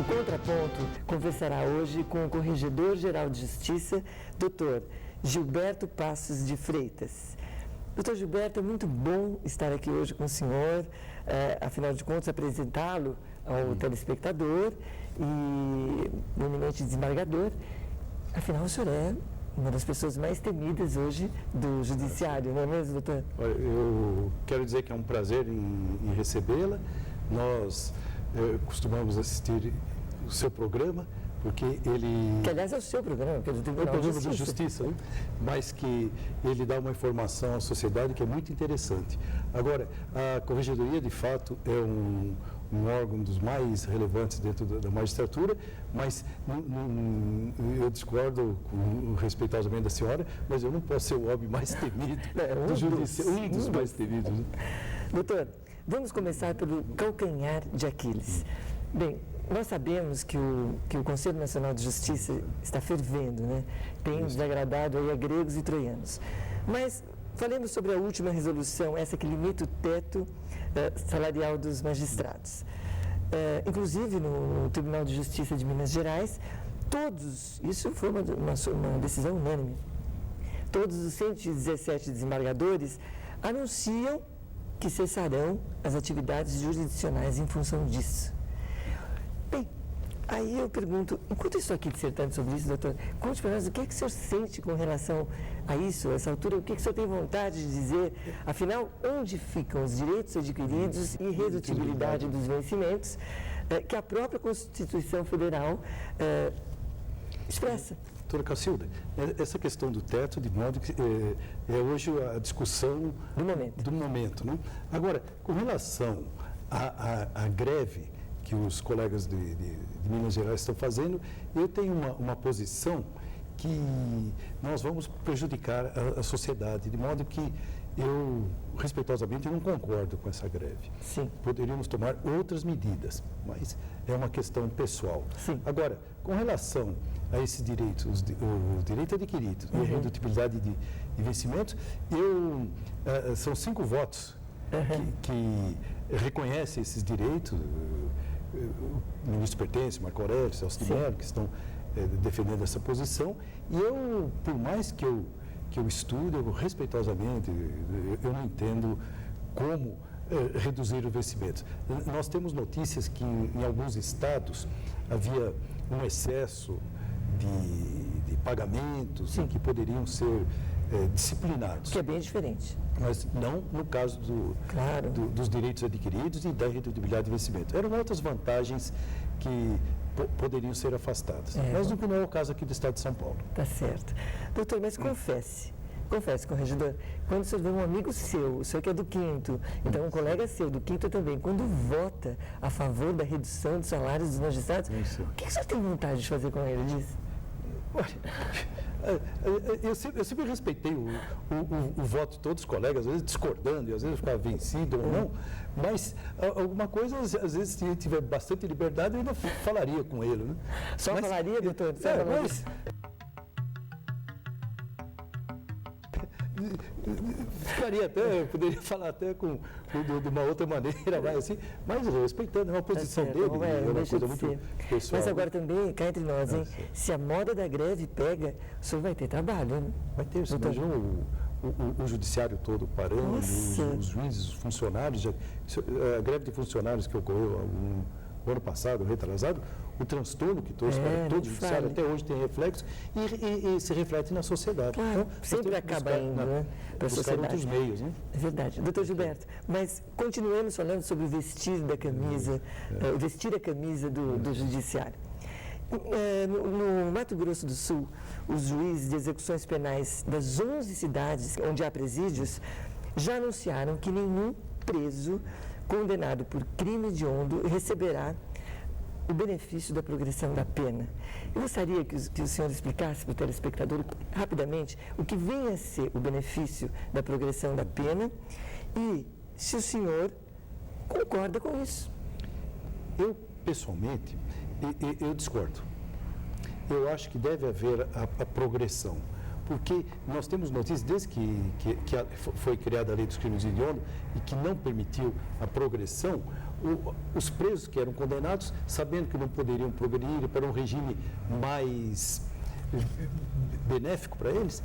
Contraponto conversará hoje com o Corregedor-Geral de Justiça, Dr. Gilberto Passos de Freitas. Doutor Gilberto, é muito bom estar aqui hoje com o senhor, afinal de contas, apresentá-lo ao telespectador e o eminente desembargador. Afinal, o senhor é uma das pessoas mais temidas hoje do judiciário, não é mesmo, doutor? Olha, eu quero dizer que é um prazer em recebê-la. Nós costumamos assistir o seu programa, porque ele... Que, aliás, é o seu programa, que é do Tribunal de Justiça, né? Mas que ele dá uma informação à sociedade que é muito interessante. Agora, a Corregedoria, de fato, é um órgão dos mais relevantes dentro da magistratura, mas eu discordo respeitosamente da senhora, mas eu não posso ser o homem mais temido do judiciário, um dos mais temidos. Né? Doutor, vamos começar pelo calcanhar de Aquiles. Bem, nós sabemos que o Conselho Nacional de Justiça está fervendo, né? Tem desagradado aí a gregos e troianos. Mas falemos sobre a última resolução, essa que limita o teto salarial dos magistrados. Inclusive, no Tribunal de Justiça de Minas Gerais, isso foi uma decisão unânime, todos os 117 desembargadores anunciam que cessarão as atividades jurisdicionais em função disso. Bem, aí eu pergunto, enquanto estou aqui dissertando sobre isso, doutor, conte para nós o que é que o senhor sente com relação a isso, a essa altura, o que é que o senhor tem vontade de dizer, afinal, onde ficam os direitos adquiridos e irredutibilidade dos vencimentos que a própria Constituição Federal expressa? Doutora Cacilda, essa questão do teto, de modo que é hoje a discussão do momento, né? Agora, com relação à greve que os colegas de Minas Gerais estão fazendo, eu tenho uma posição que nós vamos prejudicar a sociedade, de modo que eu, respeitosamente, não concordo com essa greve. Sim. Poderíamos tomar outras medidas, mas é uma questão pessoal. Sim. Agora, com relação a esses direitos, o direito adquirido e a redutibilidade de vencimentos, são 5 votos que reconhecem esses direitos. O ministro Pertence, Marco Aurélio, Celso de Mello, que estão defendendo essa posição, e eu, por mais que eu estude, respeitosamente, eu não entendo como reduzir o vencimento. Nós temos notícias que em alguns estados havia um excesso de pagamentos que poderiam ser disciplinados. Que é bem diferente. Mas não no caso dos direitos adquiridos e da redutibilidade de vencimento. Eram outras vantagens que poderiam ser afastadas. Mas não é o caso aqui do Estado de São Paulo. Tá certo. Doutor, mas confesse, corregedor, quando o senhor vê um amigo seu, o senhor que é do 5º, então um colega seu do 5º também, quando vota a favor da redução dos salários dos magistrados, o que o senhor tem vontade de fazer com ele disso? Eu sempre respeitei o voto de todos os colegas, às vezes discordando, e às vezes eu ficava vencido ou não, mas alguma coisa, às vezes, se ele tiver bastante liberdade, eu ainda falaria com ele. Né? Falaria, doutor? Poderia falar até de uma outra maneira, mas respeitando, é uma posição dele, é uma coisa muito pessoal. Mas agora também, cá entre nós, se a moda da greve pega, o senhor vai ter trabalho, né? Vai ter, você imagina o judiciário todo parando, os juízes, os funcionários, a greve de funcionários que ocorreu o ano passado, retrasado, o transtorno que trouxe para todo o judiciário, até hoje tem reflexo e se reflete na sociedade. Claro, então, sempre acaba indo para a sociedade. Outros meios, né? É verdade. Doutor Gilberto, mas continuemos falando sobre o vestir da camisa, vestir a camisa do judiciário. No Mato Grosso do Sul, os juízes de execuções penais das 11 cidades onde há presídios já anunciaram que nenhum preso condenado por crime hediondo receberá o benefício da progressão da pena. Eu gostaria que o senhor explicasse para o telespectador rapidamente o que vem a ser o benefício da progressão da pena e se o senhor concorda com isso. Eu, pessoalmente, eu discordo. Eu acho que deve haver a progressão, porque nós temos notícias, desde que foi criada a lei dos crimes hediondos e que não permitiu a progressão, os presos que eram condenados, sabendo que não poderiam progredir para um regime mais benéfico para eles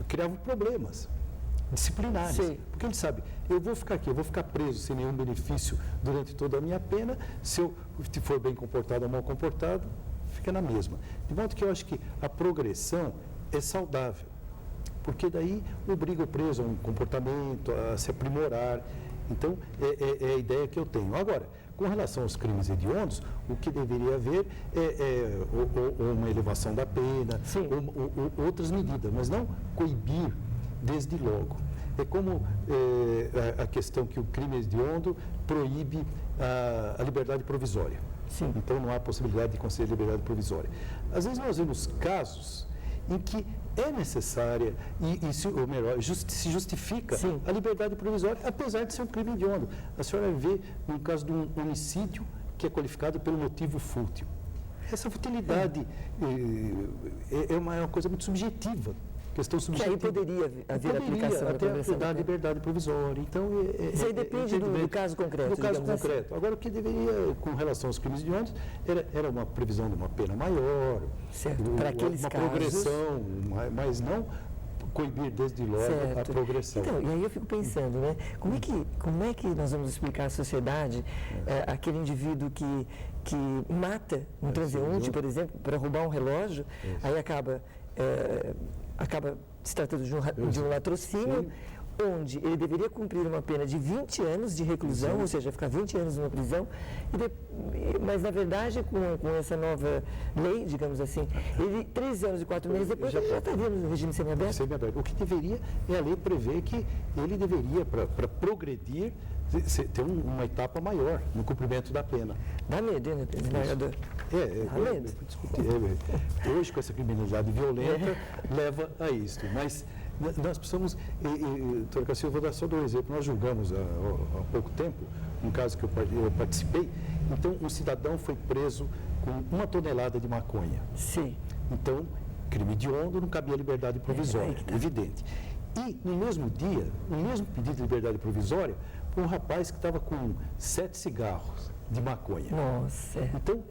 criavam problemas disciplinares. Sim. Porque eles sabem, eu vou ficar aqui, eu vou ficar preso sem nenhum benefício durante toda a minha pena, se eu for bem comportado ou mal comportado, fica na mesma. De modo que eu acho que a progressão é saudável, porque daí obriga o preso a um comportamento, a se aprimorar. Então, é a ideia que eu tenho. Agora, com relação aos crimes hediondos, o que deveria haver é uma elevação da pena, ou outras medidas, mas não coibir desde logo. É como a questão que o crime hediondo proíbe a liberdade provisória. Sim. Então, não há possibilidade de conceder liberdade provisória. Às vezes, nós vemos casos em que é necessária ou melhor, se justifica a liberdade provisória, apesar de ser um crime hediondo. A senhora vê no caso de um homicídio que é qualificado pelo motivo fútil. Essa futilidade é uma coisa muito subjetiva. Questão subjetiva. Que aí poderia haver aplicação da progressão da liberdade provisória. Então, isso aí depende do caso concreto. Do caso concreto. Assim. Agora, o que deveria, com relação aos crimes hediondos, era uma previsão de uma pena maior, para aqueles uma casos, progressão, mas não coibir desde logo a progressão. Então, e aí eu fico pensando, né? Como é que nós vamos explicar à sociedade aquele indivíduo que mata um transeunte, por exemplo, para roubar um relógio, aí acaba se tratando de um latrocínio, onde ele deveria cumprir uma pena de 20 anos de reclusão, ou seja, ficar 20 anos numa prisão, mas na verdade, com essa nova lei, digamos assim, ele 3 anos e 4 meses depois já estaria no regime semiaberto. O que deveria é a lei prever que ele deveria, para progredir, ter uma etapa maior no cumprimento da pena. Dá medo, né, desembargador? Dá medo. Hoje, com essa criminalidade violenta, leva a isso. Mas nós precisamos, doutora Castilho, eu vou dar só 2 exemplos. Nós julgamos há pouco tempo, um caso que eu participei, então um cidadão foi preso com 1 tonelada de maconha. Sim. Então, crime hediondo, não cabia liberdade provisória, evidente. E, no mesmo dia, no mesmo pedido de liberdade provisória, um rapaz que estava com 7 cigarros de maconha. Nossa. Então,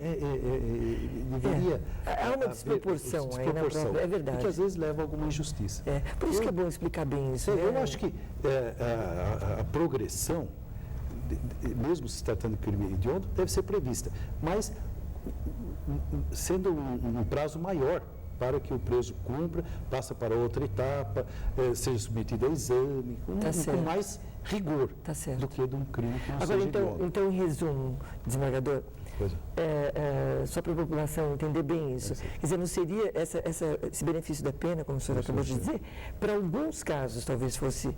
deveria... Há uma desproporção aí na própria, é verdade. Porque às vezes leva a alguma injustiça. Por isso que é bom explicar bem isso. Eu acho que a progressão, mesmo se tratando de crime hediondo, deve ser prevista, mas sendo um prazo maior, para que o preso cumpra, passa para outra etapa, seja submetido a exame, com mais rigor do que de um crime que não Agora, seja hediondo. Então, em resumo, desembargador, só para a população entender bem isso, quer dizer, não seria esse benefício da pena, como o senhor acabou de dizer, para alguns casos talvez fosse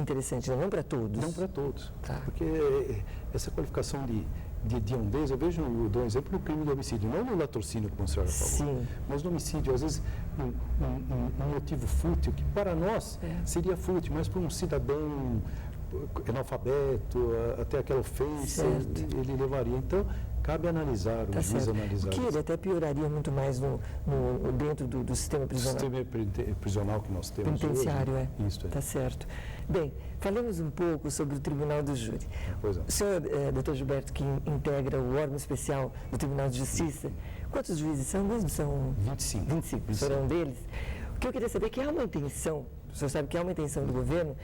interessante, não para todos? Não para todos, porque essa qualificação de hediondez, eu dou um exemplo no crime de homicídio, não no latrocínio, como a senhora falou, mas no homicídio, às vezes, um motivo fútil, que para nós seria fútil, mas para um cidadão analfabeto, até aquela ofensa, ele levaria. Então, cabe analisar, o juiz analisar. Porque ele até pioraria muito mais dentro do sistema prisional. O sistema prisional que nós temos penitenciário, hoje. Isso, Tá certo. Bem, falemos um pouco sobre o Tribunal do Júri. O senhor, doutor Gilberto, que integra o órgão especial do Tribunal de Justiça, quantos juízes são mesmo? São 25. 25. O senhor é um deles. O que eu queria saber é que há uma intenção, o senhor sabe que há uma intenção do governo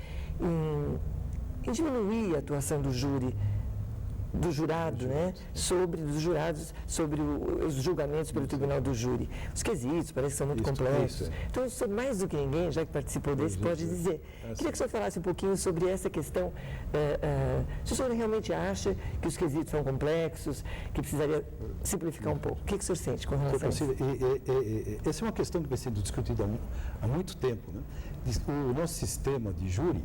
em diminuir a atuação do júri, do jurado, dos jurados sobre os julgamentos pelo Tribunal do Júri. Os quesitos parecem que são muito complexos. Então, o senhor, mais do que ninguém, já que participou desse, pode dizer. Queria que o senhor falasse um pouquinho sobre essa questão. Se o senhor realmente acha que os quesitos são complexos, que precisaria simplificar um pouco. O que o senhor sente com relação a isso? Essa é uma questão que vem sendo discutida há muito tempo. O nosso sistema de júri,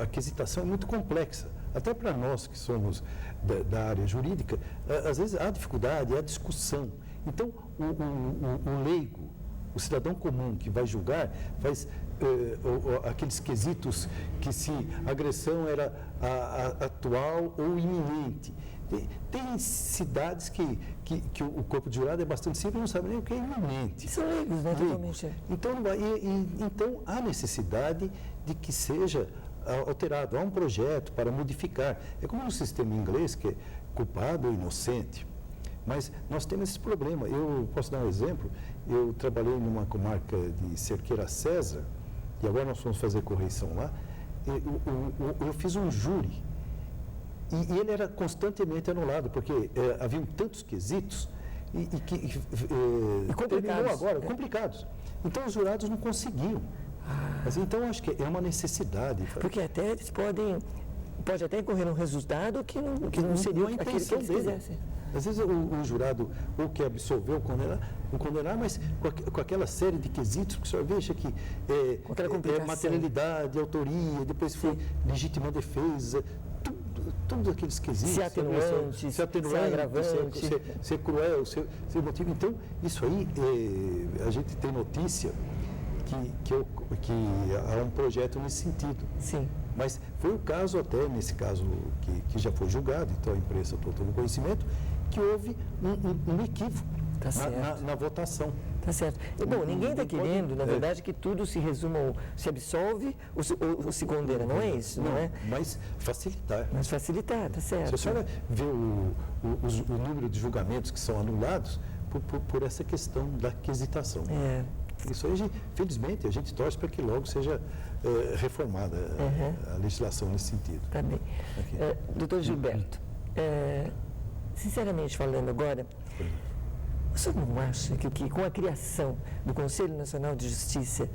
a quesitação é muito complexa. Até para nós que somos da área jurídica, às vezes há dificuldade, há discussão. Então, o leigo, o cidadão comum que vai julgar, faz aqueles quesitos que se a agressão era atual ou iminente. Tem cidades que o corpo de jurado é bastante simples, não sabe nem o que é iminente. São leigos, né? Totalmente. Então, então, há necessidade de que seja alterado. Há um projeto para modificar. É como no sistema inglês, que é culpado ou inocente. Mas nós temos esse problema. Eu posso dar um exemplo. Eu trabalhei numa comarca de Cerqueira César, e agora nós fomos fazer correição lá. Eu fiz um júri, e ele era constantemente anulado, porque haviam tantos quesitos e terminou agora, complicados. Então os jurados não conseguiam. Mas então acho que é uma necessidade. Porque até eles pode até correr um resultado que não seria aquele que eles quisessem. Às vezes o jurado ou quer absolver o condenar, mas com aquela série de quesitos que o senhor veja que materialidade, autoria, depois foi legítima defesa, todos aqueles quesitos. Se atenuante, se agravante. Ser cruel, ser motivo. Então, isso aí, a gente tem notícia que há um projeto nesse sentido. Sim. Mas foi o caso até, nesse caso que já foi julgado, então a imprensa tomou conhecimento, que houve um equívoco na votação. Tá certo. Bom, ninguém está querendo, na verdade, que tudo se resuma ou se absolve ou se condena, não é isso? Não é? Mas facilitar. Mas facilitar, tá certo. Se a senhora vê o número de julgamentos que são anulados por essa questão da quesitação. Isso aí, felizmente, a gente torce para que logo seja reformada a legislação nesse sentido. Tá bem. Doutor Gilberto, sinceramente falando agora, o senhor não acha que com a criação do Conselho Nacional de Justiça,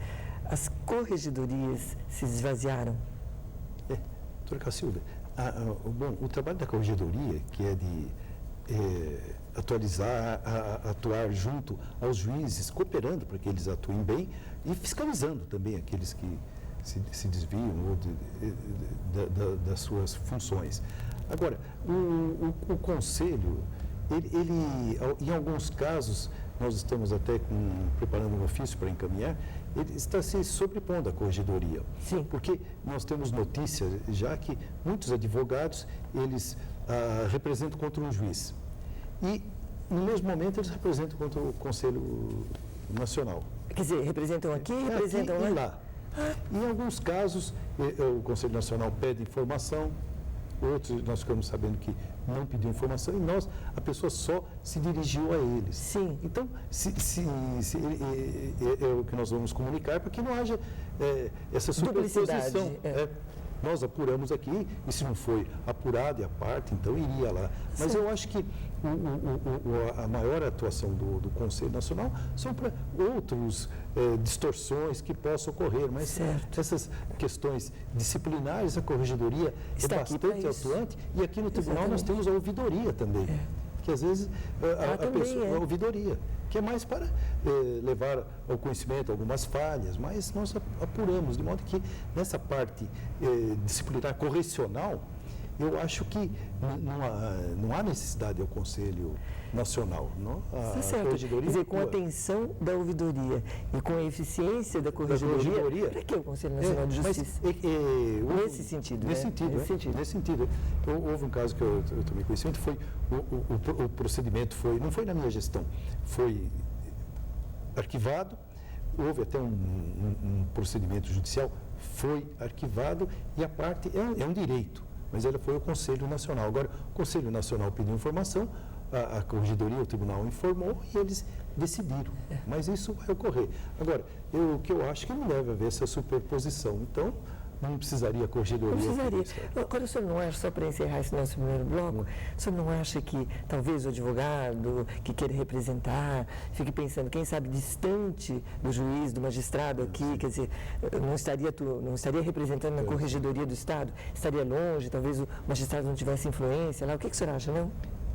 as corregedorias se esvaziaram? Doutora Cacilda, o trabalho da corregedoria, que é de atualizar, atuar junto aos juízes, cooperando para que eles atuem bem e fiscalizando também aqueles que se desviam das suas funções. Agora, o Conselho, ele, em alguns casos, nós estamos até preparando um ofício para encaminhar, ele está se sobrepondo à corregedoria. Sim. Porque nós temos notícia já que muitos advogados, eles representam contra um juiz. E, no mesmo momento, eles representam contra o Conselho Nacional. Quer dizer, representam aqui e representam aqui lá? E lá. Em alguns casos, o Conselho Nacional pede informação, outros nós ficamos sabendo que não pediu informação e a pessoa só se dirigiu a eles. Sim. Então, é o que nós vamos comunicar para que não haja essa superposição. Nós apuramos aqui, e se não foi apurado e a parte, então iria lá. Mas eu acho que a maior atuação do Conselho Nacional são para outras distorções que possam ocorrer, mas essas questões disciplinares, a corregedoria é bastante atuante, e aqui no tribunal nós temos a ouvidoria também, que às vezes a ouvidoria, que é mais para levar ao conhecimento algumas falhas, mas nós apuramos, de modo que nessa parte disciplinar correcional, eu acho que não há necessidade ao Conselho Nacional. Não? Certo. Quer dizer, com a atenção da ouvidoria e com a eficiência da corregedoria, para que o Conselho Nacional de Justiça? Nesse sentido. Nesse sentido. Houve um caso que eu tomei conhecimento, foi o procedimento não foi na minha gestão, foi arquivado, houve até um procedimento judicial, foi arquivado e a parte é um direito. Mas ela foi ao Conselho Nacional. Agora, o Conselho Nacional pediu informação, a corregedoria, o tribunal informou e eles decidiram. Mas isso vai ocorrer. Agora, o que eu acho que não deve haver essa superposição. Então, não precisaria a corregedoria. Não precisaria. Agora, o senhor não acha, só para encerrar esse nosso primeiro bloco, o senhor não acha que talvez o advogado que queira representar fique pensando, quem sabe, distante do juiz, do magistrado aqui, quer dizer, não estaria representando na corregedoria do Estado, estaria longe, talvez o magistrado não tivesse influência lá. O que o senhor acha, não?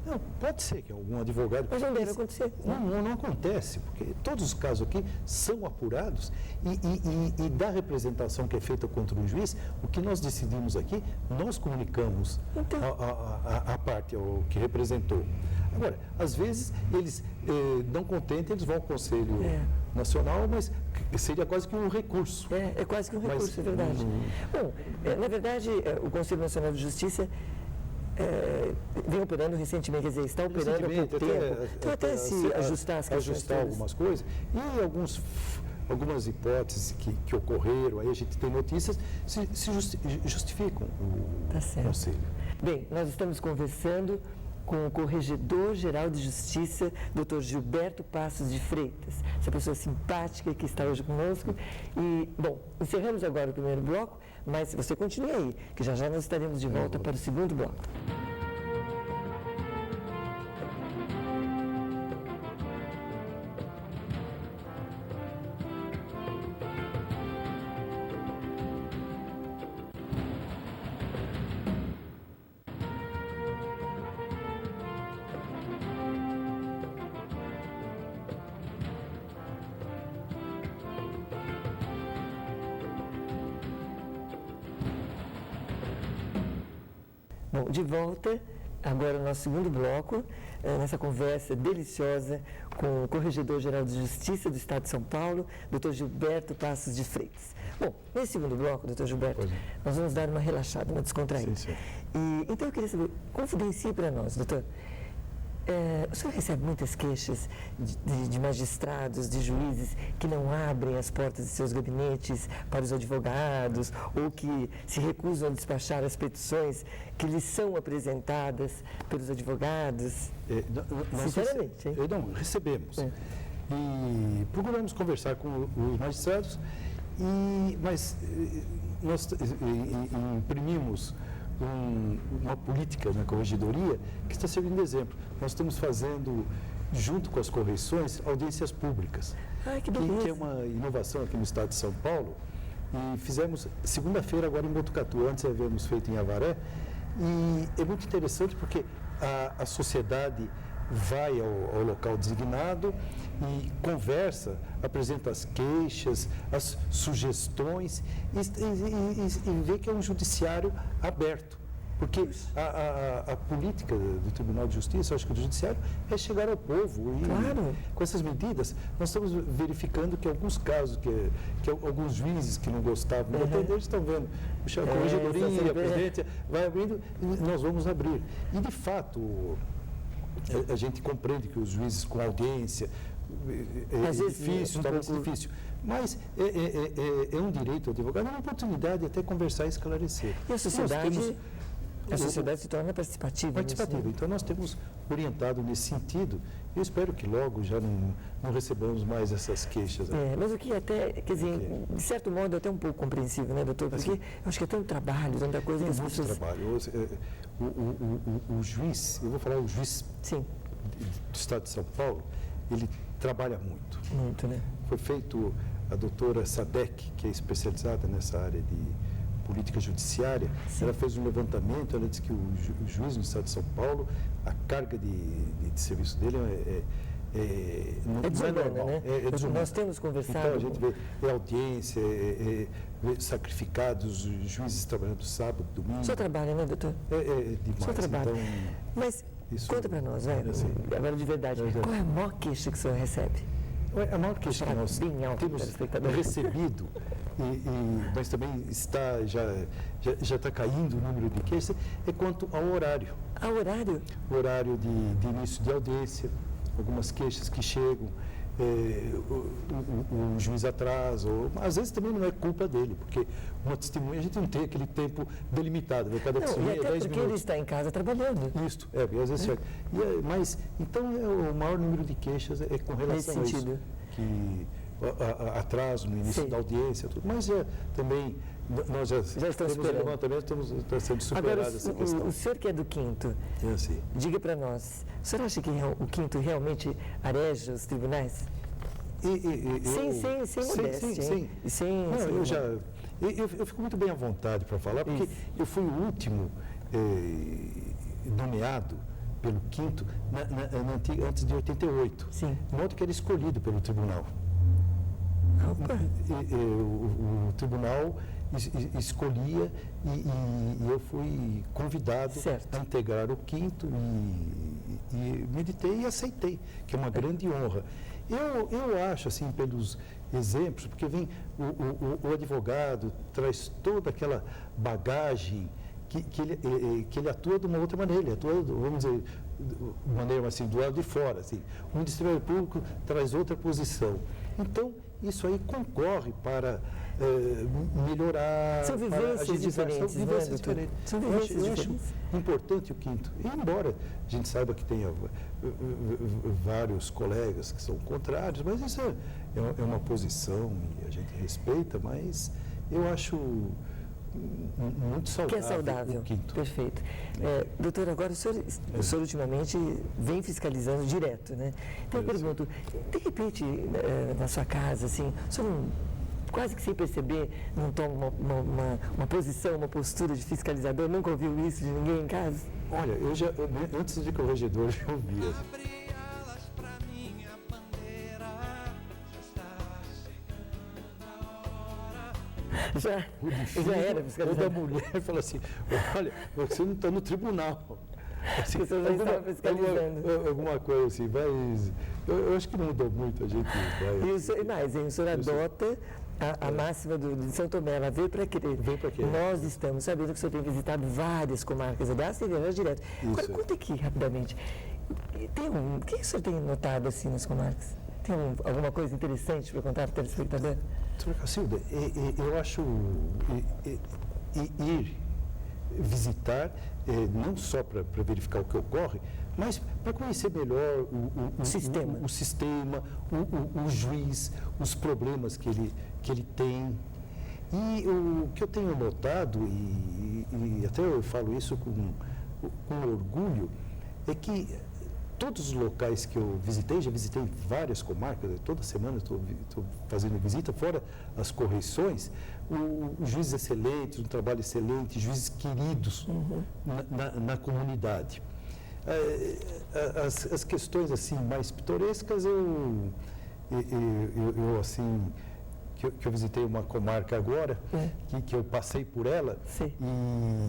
Não, pode ser que algum advogado... Mas não deve acontecer. Não acontece, porque todos os casos aqui são apurados e da representação que é feita contra o juiz, o que nós decidimos aqui, nós comunicamos a parte, ao que representou. Agora, às vezes, eles não contentes, eles vão ao Conselho Nacional, mas seria quase que um recurso. É quase que um recurso, é verdade. Bom, na verdade, o Conselho Nacional de Justiça vem operando recentemente, quer dizer, está operando há pouco tempo. Então até se ajustar as questões. Ajustar algumas coisas. E algumas hipóteses que ocorreram, aí a gente tem notícias, se justificam o Conselho. Bem, nós estamos conversando com o Corregedor-Geral de Justiça, Dr. Gilberto Passos de Freitas, essa pessoa simpática que está hoje conosco. E, bom, encerramos agora o primeiro bloco, mas você continue aí, que já já nós estaremos de volta para o segundo bloco. Bom, de volta, agora o nosso segundo bloco, nessa conversa deliciosa com o Corregedor-Geral de Justiça do Estado de São Paulo, Dr. Gilberto Passos de Freitas. Bom, nesse segundo bloco, Dr. Gilberto, nós vamos dar uma relaxada, uma descontraída. Sim. Então eu queria saber, confidencie para nós, doutor, o senhor recebe muitas queixas de magistrados, de juízes que não abrem as portas de seus gabinetes para os advogados ou que se recusam a despachar as petições que lhes são apresentadas pelos advogados? Sinceramente, hein? Não, recebemos. E procuramos conversar com os magistrados, mas nós imprimimos uma política na corregedoria que está servindo de exemplo. Nós estamos fazendo, junto com as correições, audiências públicas. Que é uma inovação aqui no estado de São Paulo. E fizemos segunda-feira agora em Botucatu, antes havíamos feito em Avaré. E é muito interessante porque a sociedade vai ao local designado e conversa, apresenta as queixas, as sugestões e vê que é um judiciário aberto. Porque a política do Tribunal de Justiça, acho que do Judiciário, é chegar ao povo. E com essas medidas, nós estamos verificando que alguns casos, que alguns juízes que não gostavam de atender, estão vendo. A corregedoria, a presidência, vai abrindo e nós vamos abrir. E, de fato, a gente compreende que os juízes com audiência é difícil, torna-se difícil. Mas é um direito ao advogado, é uma oportunidade até conversar e esclarecer. E a sociedade... A sociedade se torna participativa. Participativa. Então, nós temos orientado nesse sentido. Eu espero que logo já não recebamos mais essas queixas. Mas o que até, quer dizer, de certo modo, é até um pouco compreensível, né, doutor? Porque eu acho que é tanto trabalho, tanta coisa que as pessoas... trabalho. O juiz, eu vou falar o juiz do Estado de São Paulo, ele trabalha muito. Muito, né? Foi feito a doutora Sadek, que é especializada nessa área de política judiciária, ela fez um levantamento, ela disse que o juiz no estado de São Paulo, a carga de serviço dele é desumana, né? Nós temos conversado... Então, a gente vê audiência, vê sacrificados, juízes trabalhando sábado, domingo. O senhor trabalha, né, doutor? Demais. O senhor trabalha. Então, mas conta para nós, agora de verdade, qual é a maior queixa que o senhor recebe? A maior queixa que nós temos recebido, mas também já está caindo o número de queixas, é quanto ao horário. Ao horário? O horário de início de audiência, algumas queixas que chegam, o juiz atrasa, às vezes também não é culpa dele, porque uma testemunha a gente não tem aquele tempo delimitado, cada testemunha é 10 minutos. Porque ele está em casa trabalhando. Isso, às vezes mas, então, o maior número de queixas é com relação a isso, que atraso no início da audiência, tudo, mas também nós já estamos levantamento, está sendo superada essa questão. O senhor que é do Quinto, diga para nós, o senhor acha que o Quinto realmente areja os tribunais? Sem modéstia. Eu fico muito bem à vontade para falar, porque eu fui o último nomeado pelo Quinto antes de 88, de modo que era escolhido pelo tribunal. O tribunal escolhia e eu fui convidado a integrar o Quinto e meditei e aceitei, que é uma grande honra. Eu acho, assim, pelos exemplos, porque vem o advogado, traz toda aquela bagagem que ele atua de uma outra maneira, ele atua, vamos dizer, de maneira assim, do lado de fora. Assim. O Ministério Público traz outra posição. Então, isso aí concorre para melhorar... São vivências diferentes, São vivências diferentes. São vivências eu diferentes. acho importante o quinto. E embora a gente saiba que tenha vários colegas que são contrários, mas isso é uma posição e a gente respeita, mas eu acho muito saudável, que é saudável. O quinto. Perfeito. Doutor, agora o senhor ultimamente vem fiscalizando direto, né? Então eu pergunto, de repente, na sua casa, assim, o senhor quase que sem perceber, não toma uma posição, uma postura de fiscalizador? Nunca ouviu isso de ninguém em casa? Olha, antes de corregedor, eu ouvia. Já era fiscalizador. Ou da mulher fala assim, olha, você não está no tribunal. Assim, você já estava fiscalizando. Alguma coisa assim, mas eu acho que não mudou muito, a gente vai... O senhor adota a máxima de São Tomé, ela veio para querer. Nós estamos sabendo que o senhor tem visitado várias comarcas, aliás, tem viajado direto. Agora, conta aqui rapidamente, o que o senhor tem notado assim nas comarcas? Tem alguma coisa interessante para contar para o telespectador? Doutora Cacilda, eu acho ir visitar, não só para verificar o que ocorre, mas para conhecer melhor o sistema, o juiz, os problemas que ele tem. E o que eu tenho notado, e até eu falo isso com orgulho, é que todos os locais que eu visitei, já visitei várias comarcas, toda semana estou fazendo visita, fora as correições, os juízes excelentes, um trabalho excelente, juízes queridos na comunidade. As questões assim mais pitorescas, eu assim, que eu visitei uma comarca agora, que eu passei por ela. Sim.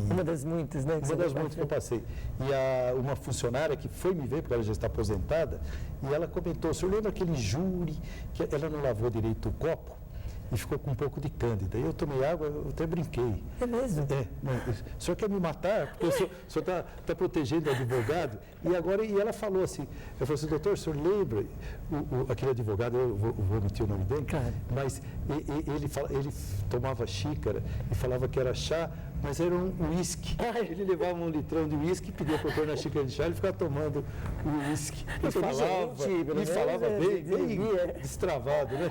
Uma das muitas, né? Uma das muitas que eu passei. E uma funcionária que foi me ver, porque ela já está aposentada, e ela comentou, o senhor lembra aquele júri que ela não lavou direito o copo? E ficou com um pouco de cândida. E eu tomei água, eu até brinquei. É mesmo? O senhor quer me matar? Porque o senhor está protegendo o advogado. E ela falou assim, eu falei assim, doutor, o senhor lembra aquele advogado, eu vou omitir o nome dele, claro. Mas ele tomava xícara e falava que era chá, mas era um uísque. Ele levava um litrão de uísque, pedia para eu pôr na xícara de chá, ele ficava tomando o uísque. E falava bem destravado, né?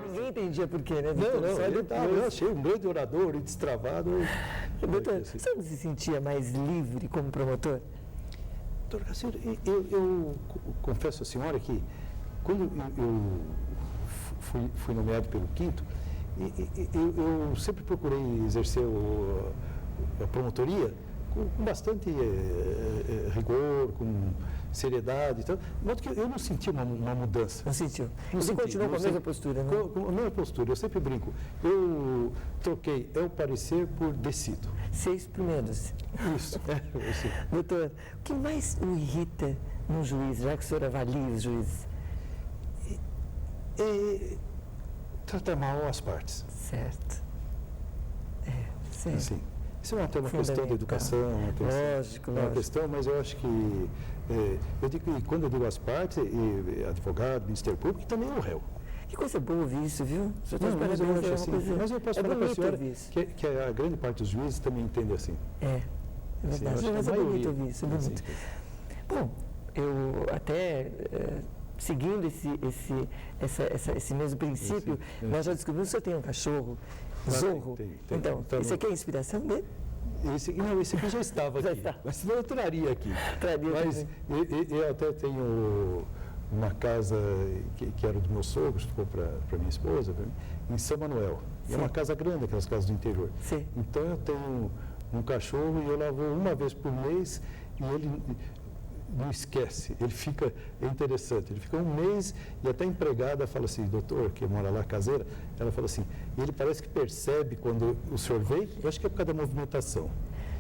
Ninguém entendia por quê, né? Eu achei um grande orador e destravado. Doutor, você não se sentia mais livre como promotor? Doutor Cacilda, eu confesso à senhora que quando eu fui nomeado pelo quinto, eu sempre procurei exercer a promotoria com bastante rigor, com seriedade e tal, de modo que eu não senti uma mudança. Não sentiu? Você continuou com a mesma postura, né? Com a mesma postura, eu sempre brinco. Eu troquei o parecer por decido. 6 primeiros. Isso. Doutor, o que mais o irrita num juiz, já que o senhor avalia os juízes? Tratar mal as partes. Certo. Certo. Sim. Isso é uma questão de educação, uma questão, mas eu acho que, quando eu digo as partes, advogado, Ministério Público, e também o réu. Que coisa boa ouvir isso, viu? Mas eu posso falar para a senhora que a grande parte dos juízes também entende assim. É verdade. Sim, mas é bonito ouvir isso, é bonito. Bom, eu até... seguindo esse mesmo princípio, nós já descobrimos que o senhor tem um cachorro, Zorro. Tem. Então, esse aqui é a inspiração dele? Esse aqui já estava aqui, mas senão eu traria aqui. Mas eu até tenho uma casa que era do meu sogro, ficou para minha esposa, em São Manuel. E é uma casa grande, aquelas casas do interior. Sim. Então eu tenho um cachorro e eu lavo uma vez por mês e ele não esquece, é interessante, ele fica um mês e até a empregada fala assim, doutor, que mora lá, caseira, ela fala assim, ele parece que percebe quando o senhor vem, eu acho que é por causa da movimentação.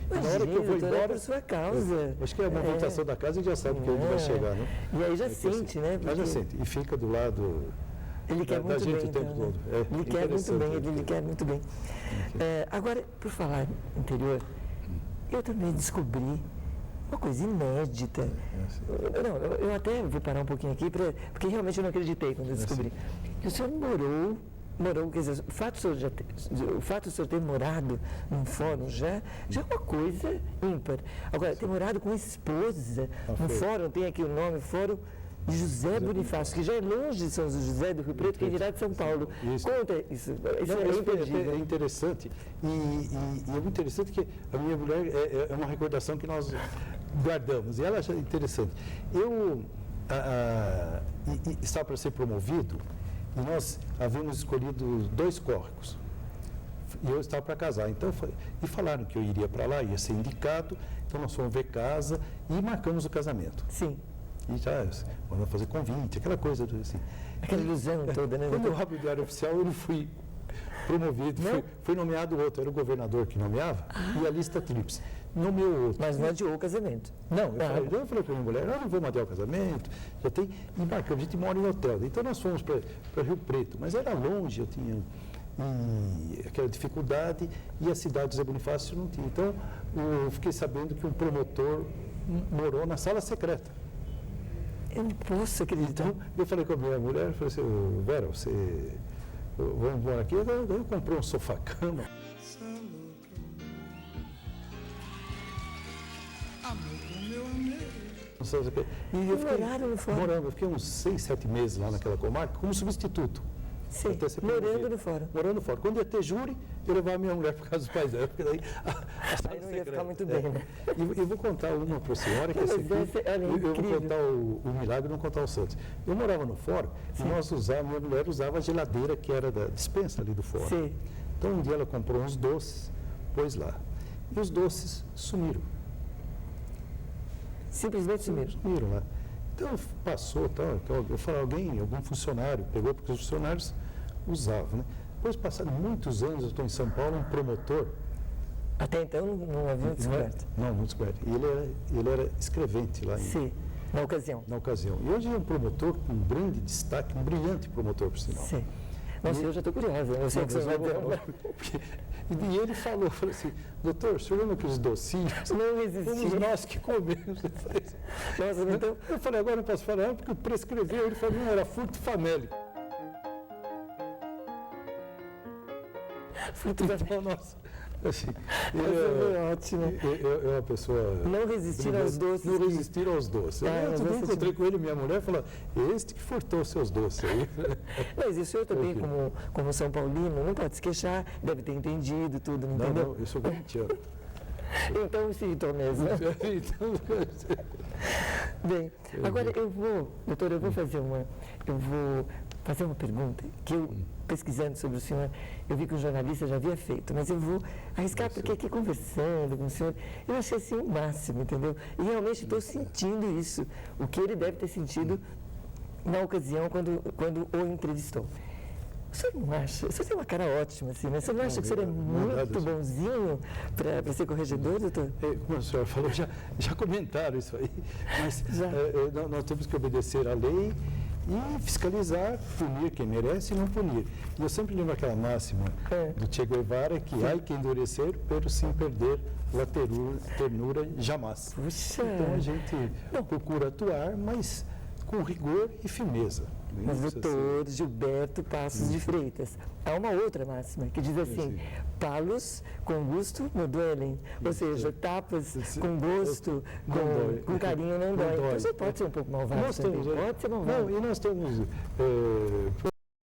Imagina, na hora que eu vou embora, é por sua causa. Acho que é a movimentação da casa e já sabe que ele vai chegar, né? E aí já sente, né? Porque... já sente, e fica do lado Ele quer da muito gente bem, o tempo então, né? todo. Ele quer muito bem, ele quer muito bem. Agora, por falar em interior, eu também descobri uma coisa inédita. Não, eu até vou parar um pouquinho aqui, porque realmente eu não acreditei quando eu descobri. Que o senhor morou, quer dizer, o fato de o senhor ter morado num fórum já é uma coisa ímpar. Agora, ter morado com esposa no fórum, tem aqui o nome, Fórum de José Bonifácio, que já é longe de São José do Rio Preto, quem dirá de São Paulo. Conta isso. É interessante. E é muito interessante que a minha mulher é uma recordação que nós guardamos. E ela acha interessante. Eu estava para ser promovido e nós havíamos escolhido 2 córregos. E eu estava para casar. Então, e falaram que eu iria para lá, ia ser indicado. Então, nós fomos ver casa e marcamos o casamento. Sim. E já vamos fazer convite, aquela coisa assim. Aquela ilusão toda, né? Quando eu abri o diário oficial, eu não fui promovido, fui nomeado outro, era o governador que nomeava, e a lista tríplice. Nomeou outro. Mas não adiou o casamento. Não, eu falei para a minha mulher, eu não vou adiar o casamento, já tem, e marcamos, a gente mora em hotel. Então nós fomos para Rio Preto, mas era longe, eu tinha aquela dificuldade, e a cidade de José Bonifácio não tinha. Então eu fiquei sabendo que um promotor morou na sala secreta. Eu não posso acreditar. Então, eu falei com a minha mulher, falei assim, Vera, vamos morar aqui? Eu comprei um sofá-cama. E eu fiquei uns 6, 7 meses lá naquela comarca como substituto. Sim, morando no fórum. Morando no fórum. Quando ia ter júri, eu levava a minha mulher para casa dos pais dela, porque daí aí não ia ficar muito bem, né? E eu vou contar uma para a senhora, que eu vou contar o milagre e não contar o santos. Eu morava no fórum e minha mulher usava a geladeira que era da dispensa ali do fórum. Sim. Então um dia ela comprou uns doces, pôs lá. E os doces sumiram. Simplesmente sumiram? Sumiram lá. Então passou, eu falei, algum funcionário pegou, porque os funcionários usavam, né? Depois passaram muitos anos, eu estou em São Paulo, um promotor. Até então não havia descoberto? Não descoberto. E ele era escrevente lá. Sim, na ocasião. Na ocasião. E hoje é um promotor com um grande destaque, um brilhante promotor, por sinal. Sim. Nossa, eu já estou curiosa. Eu sei que você vai ter. E ele falou assim, doutor, o senhor lembra que os docinhos? Não existiam. Fomos nós que comemos. Nossa, então... Eu falei, agora não posso falar, porque prescreveu. Ele falou, não, era furto famélico. Furto famélico. Nossa. Assim, é ótimo. Eu uma pessoa... Não resistir aos doces. Não resistir aos doces. Eu encontrei com ele e minha mulher e falou, este que furtou seus doces aí. Mas o senhor também, como São Paulino, não pode se queixar, deve ter entendido tudo, não entendeu? Não, eu sou corintiano. Então, sim, estou mesmo. Bem, agora eu vou fazer uma pergunta que eu, pesquisando sobre o senhor, eu vi que o jornalista já havia feito, mas eu vou arriscar, porque aqui conversando com o senhor, eu achei assim o máximo, entendeu? E realmente estou sentindo isso, o que ele deve ter sentido na ocasião quando o entrevistou. O senhor não acha? O senhor tem uma cara ótima, assim, mas você não acha que o senhor é muito bonzinho para ser corregedor, doutor? Como a senhora falou, já comentaram isso aí, mas nós temos que obedecer à lei e fiscalizar, punir quem merece e não punir. E eu sempre lembro aquela máxima do Che Guevara, que há que endurecer, pero sem perder a ternura jamais. Puxa. Então a gente procura atuar, mas com rigor e firmeza. Mas doutor Gilberto Passos de Freitas, há uma outra máxima que diz assim, palos com gusto não doem, ou seja, tapas com gosto, com carinho não dói. Então você pode ser um pouco malvado também, pode ser malvado. Não, e nós temos